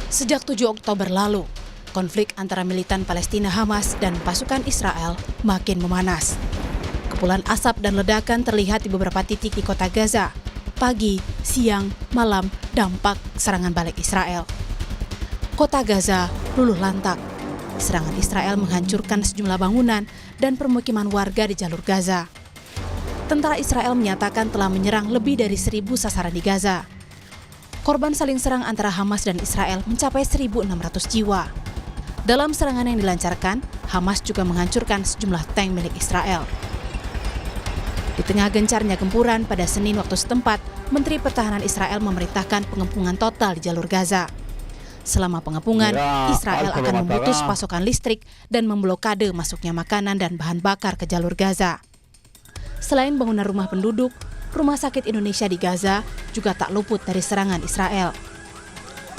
Sejak 7 Oktober lalu, konflik antara militan Palestina Hamas dan pasukan Israel makin memanas. Kepulan asap dan ledakan terlihat di beberapa titik di kota Gaza. Pagi, siang, malam, dampak serangan balik Israel. Kota Gaza luluh lantak. Serangan Israel menghancurkan sejumlah bangunan dan permukiman warga di jalur Gaza. Tentara Israel menyatakan telah menyerang lebih dari 1.000 sasaran di Gaza. Korban saling serang antara Hamas dan Israel mencapai 1.600 jiwa. Dalam serangan yang dilancarkan, Hamas juga menghancurkan sejumlah tank milik Israel. Di tengah gencarnya gempuran pada Senin waktu setempat, Menteri Pertahanan Israel memerintahkan pengepungan total di jalur Gaza. Selama pengepungan, Israel akan memutus pasokan listrik dan memblokade masuknya makanan dan bahan bakar ke jalur Gaza. Selain bangunan rumah penduduk, Rumah Sakit Indonesia di Gaza juga tak luput dari serangan Israel.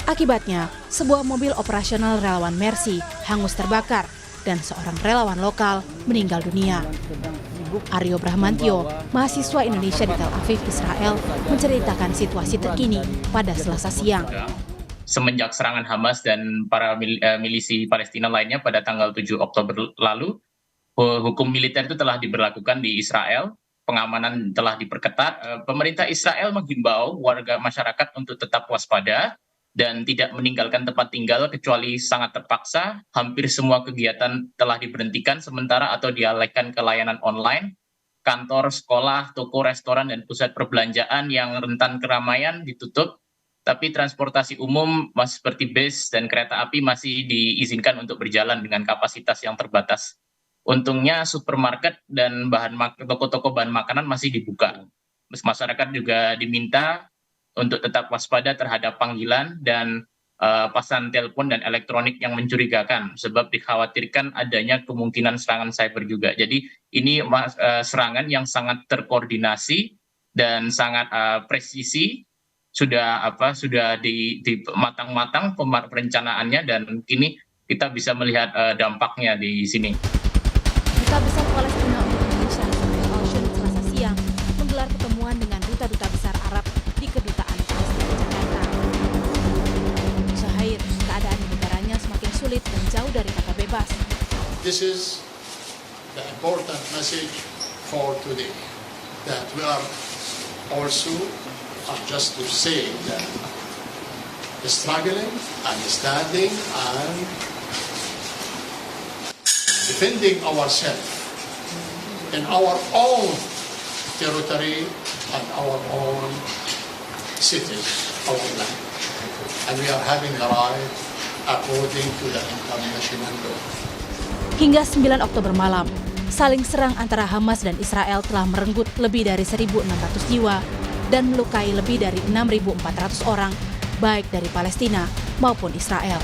Akibatnya, sebuah mobil operasional relawan Mercy hangus terbakar dan seorang relawan lokal meninggal dunia. Aryo Brahmantio, mahasiswa Indonesia di Tel Aviv, Israel, menceritakan situasi terkini pada Selasa siang. Semenjak serangan Hamas dan para milisi Palestina lainnya pada tanggal 7 Oktober lalu, hukum militer itu telah diberlakukan di Israel, pengamanan telah diperketat. Pemerintah Israel menghimbau warga masyarakat untuk tetap waspada dan tidak meninggalkan tempat tinggal kecuali sangat terpaksa. Hampir semua kegiatan telah diberhentikan sementara atau dialihkan ke layanan online. Kantor, sekolah, toko, restoran, dan pusat perbelanjaan yang rentan keramaian ditutup. Tapi transportasi umum seperti bus dan kereta api masih diizinkan untuk berjalan dengan kapasitas yang terbatas. Untungnya supermarket dan toko-toko bahan makanan masih dibuka. Masyarakat juga diminta untuk tetap waspada terhadap panggilan dan pasan telepon dan elektronik yang mencurigakan, sebab dikhawatirkan adanya kemungkinan serangan cyber juga. Jadi ini serangan yang sangat terkoordinasi dan sangat presisi, sudah di matang-matang perencanaannya, dan kini kita bisa melihat dampaknya di sini. Duta Besar Palestina untuk Indonesia, Al-Shun, Selasa siang menggelar pertemuan dengan duta-duta besar Arab di Kedutaan Palestina Jakarta. Syahir, keadaan di negaranya semakin sulit dan jauh dari kata bebas. This is the important message for today, that we are also, just to say that struggling and standing and defending ourselves in our own territory and our own cities, our land. And we are having the right according to the international law. Hingga 9 Oktober malam, saling serang antara Hamas dan Israel telah merenggut lebih dari 1.600 jiwa dan melukai lebih dari 6.400 orang, baik dari Palestina maupun Israel.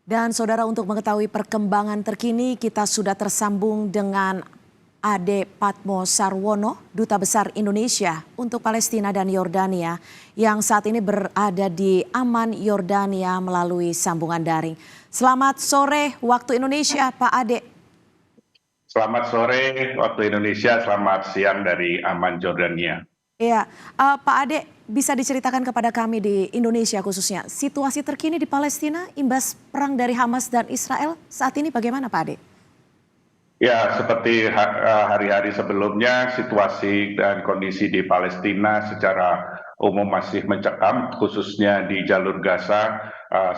Dan saudara, untuk mengetahui perkembangan terkini, kita sudah tersambung dengan Ade Patmo Sarwono, Duta Besar Indonesia untuk Palestina dan Yordania, yang saat ini berada di Amman, Yordania melalui sambungan daring. Selamat sore waktu Indonesia, Pak Ade. Selamat sore waktu Indonesia, selamat siang dari Amman, Yordania. Iya, Pak Ade, bisa diceritakan kepada kami di Indonesia khususnya, situasi terkini di Palestina imbas perang dari Hamas dan Israel saat ini bagaimana, Pak Ade? Ya, seperti hari-hari sebelumnya, situasi dan kondisi di Palestina secara umum masih mencekam, khususnya di jalur Gaza,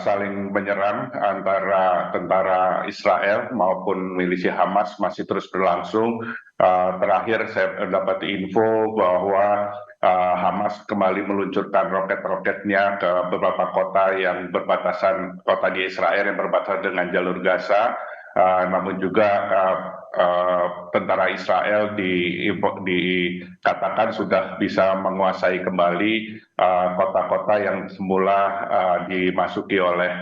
saling menyerang antara tentara Israel maupun milisi Hamas masih terus berlangsung. Terakhir saya dapat info bahwa Hamas kembali meluncurkan roket-roketnya ke beberapa kota yang berbatasan, kota di Israel yang berbatasan dengan jalur Gaza. Namun juga tentara Israel dikatakan sudah bisa menguasai kembali kota-kota yang semula dimasuki oleh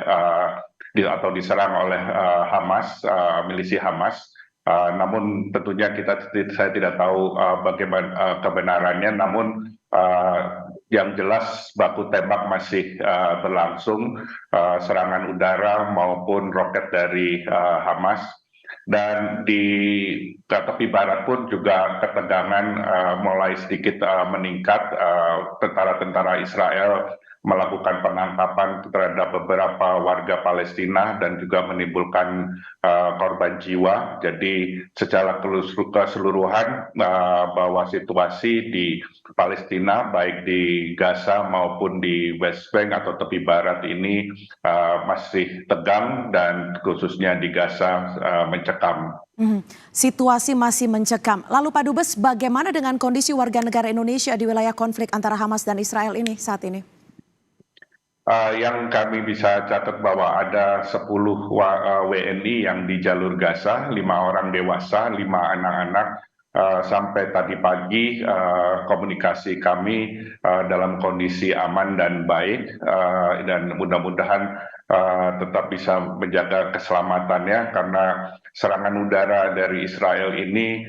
atau diserang oleh Hamas, milisi Hamas. Namun tentunya saya tidak tahu bagaimana kebenarannya, namun yang jelas baku tembak masih berlangsung, serangan udara maupun roket dari Hamas. dan di tepi barat pun juga ketegangan mulai sedikit meningkat. Tentara-tentara Israel melakukan penangkapan terhadap beberapa warga Palestina dan juga menimbulkan korban jiwa. Jadi secara keseluruhan bahwa situasi di Palestina baik di Gaza maupun di West Bank atau tepi barat ini masih tegang dan khususnya di Gaza mencekam. Situasi masih mencekam. Lalu Pak Dubes, bagaimana dengan kondisi warga negara Indonesia di wilayah konflik antara Hamas dan Israel ini saat ini? Yang kami bisa catat bahwa ada 10 WNI yang di jalur Gaza, 5 orang dewasa, 5 anak-anak. Sampai tadi pagi komunikasi kami dalam kondisi aman dan baik, dan mudah-mudahan tetap bisa menjaga keselamatannya, karena serangan udara dari Israel ini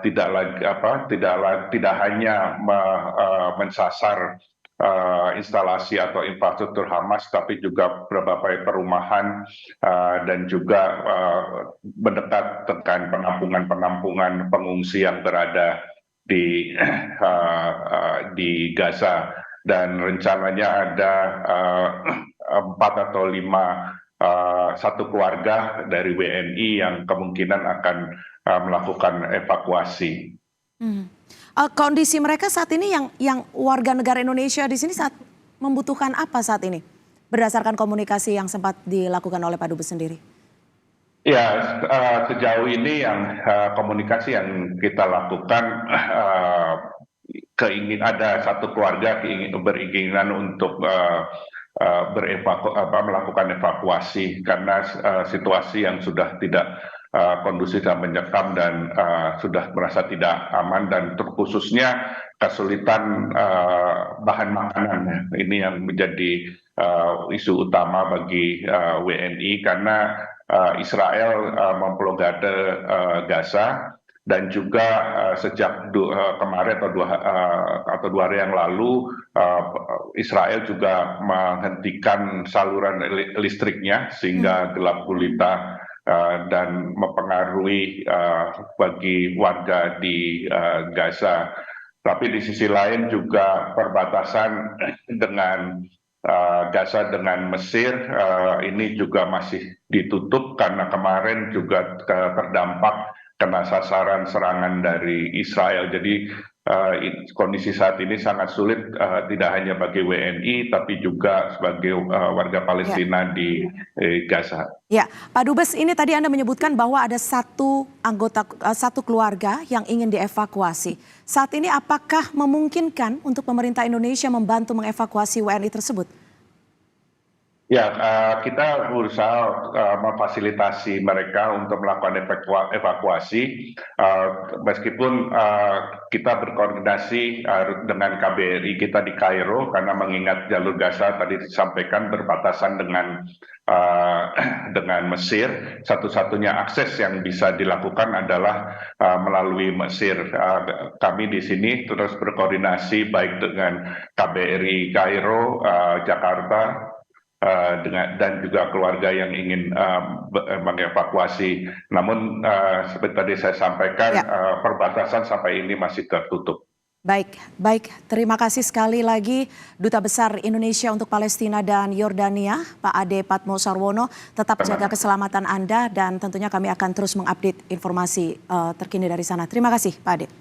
tidak hanya mensasar instalasi atau infrastruktur Hamas, tapi juga berbagai perumahan dan juga mendekat dengan penampungan pengungsi yang berada di Gaza. Dan rencananya ada 4 atau 5 satu keluarga dari WNI yang kemungkinan akan melakukan evakuasi. Kondisi mereka saat ini yang warga negara Indonesia di sini saat membutuhkan apa saat ini? Berdasarkan komunikasi yang sempat dilakukan oleh Pak Dubes sendiri. Ya, sejauh ini yang komunikasi yang kita lakukan, ada satu keluarga beringinan untuk melakukan evakuasi karena situasi yang sudah tidak kondusif dan mencekam dan sudah merasa tidak aman, dan terkhususnya kesulitan bahan makanan. Ini yang menjadi isu utama bagi WNI karena Israel memblokade Gaza, dan juga sejak kemarin atau 2 hari yang lalu Israel juga menghentikan saluran listriknya sehingga gelap gulita dan mempengaruhi bagi warga di Gaza. Tapi di sisi lain juga perbatasan dengan Gaza dengan Mesir ini juga masih ditutup karena kemarin juga terdampak kena sasaran serangan dari Israel. Jadi kondisi saat ini sangat sulit, tidak hanya bagi WNI tapi juga sebagai warga Palestina di Gaza. Ya, Pak Dubes, ini tadi Anda menyebutkan bahwa ada satu keluarga yang ingin dievakuasi. Saat ini apakah memungkinkan untuk pemerintah Indonesia membantu mengevakuasi WNI tersebut? Ya, kita berusaha memfasilitasi mereka untuk melakukan evakuasi, meskipun kita berkoordinasi dengan KBRI kita di Kairo, karena mengingat jalur Gaza tadi disampaikan berbatasan dengan Mesir. Satu-satunya akses yang bisa dilakukan adalah melalui Mesir. Kami di sini terus berkoordinasi baik dengan KBRI Kairo, Jakarta, dan juga keluarga yang ingin mengevakuasi. Namun seperti tadi saya sampaikan, perbatasan sampai ini masih tertutup. Baik. Terima kasih sekali lagi Duta Besar Indonesia untuk Palestina dan Yordania, Pak Ade Patmo Sarwono. Tetap jaga keselamatan Anda dan tentunya kami akan terus mengupdate informasi terkini dari sana. Terima kasih Pak Ade.